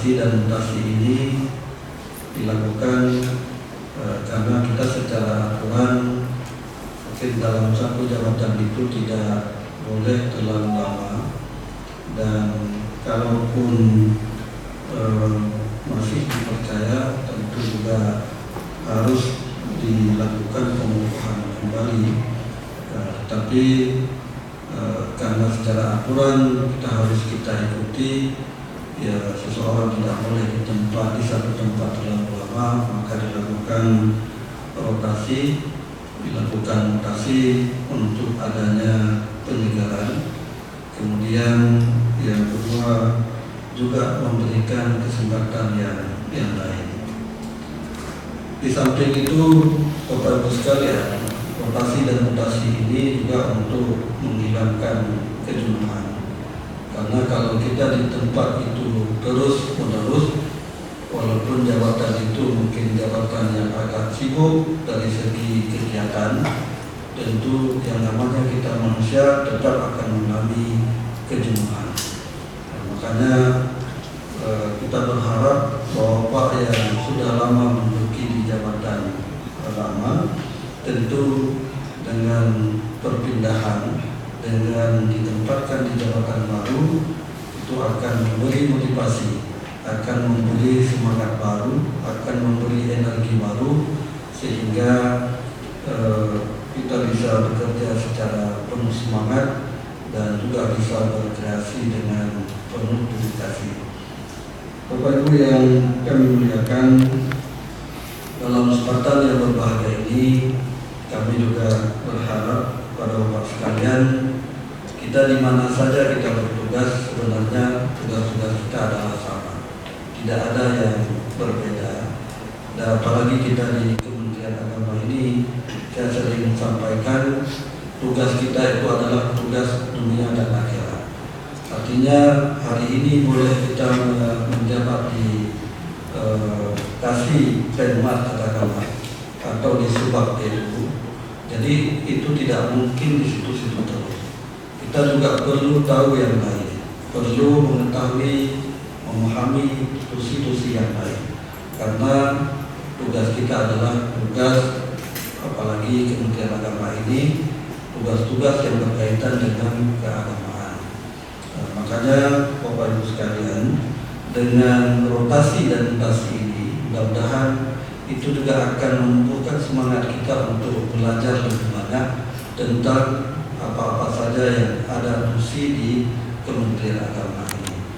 rotasi dan mutasi ini dilakukan karena kita secara aturan mungkin dalam satu jabatan itu tidak boleh terlalu lama, dan kalaupun masih dipercaya tentu juga harus dilakukan pengukuhan kembali. Tapi karena secara aturan kita ikuti, ya seseorang tidak boleh di satu tempat terlalu lama, maka dilakukan rotasi, dilakukan mutasi untuk adanya penyegaran. Kemudian yang kedua juga memberikan kesempatan yang lain. Di samping itu, Bapak Ibu sekalian, rotasi dan mutasi ini juga untuk menghilangkan kejenuhan. Karena kalau kita di tempat itu terus menerus, walaupun jabatan itu mungkin jabatan yang agak sibuk dari segi kegiatan, tentu yang namanya kita manusia tetap akan mengalami kejenuhan. Makanya kita berharap bahwa Pak yang sudah lama menduduki di jabatan lama, tentu dengan perpindahan, dengan ditempatkan di jabatan baru, itu akan memberi motivasi, akan memberi semangat baru, akan memberi energi baru, sehingga kita bisa bekerja secara penuh semangat dan juga bisa berkreasi dengan penuh dedikasi. Bapak Ibu yang kami muliakan, dalam kesempatan yang berbahagia ini, kami juga berharap pada Bapak sekalian, kita di mana saja kita bertugas, sebenarnya tugas-tugas kita adalah sama, tidak ada yang berbeda. Dan apalagi kita di Kementerian Agama ini, saya sering sampaikan tugas kita itu adalah tugas dunia dan akhirat. Artinya hari ini boleh kita menjabat di kasih penmat katakanlah atau di sebab itu. Jadi itu tidak mungkin di situ-situ terus. Kita juga perlu tahu yang lain, perlu mengetahui, memahami institusi yang lain. Karena tugas kita adalah tugas, apalagi Kementerian Agama ini, tugas-tugas yang berkaitan dengan keagamaan. Makanya Bapak Ibu sekalian, dengan rotasi dan mutasi ini, mudah-mudahan itu juga akan menumbuhkan semangat kita untuk belajar lebih banyak tentang apa-apa saja yang ada fungsi di Kementerian Agama.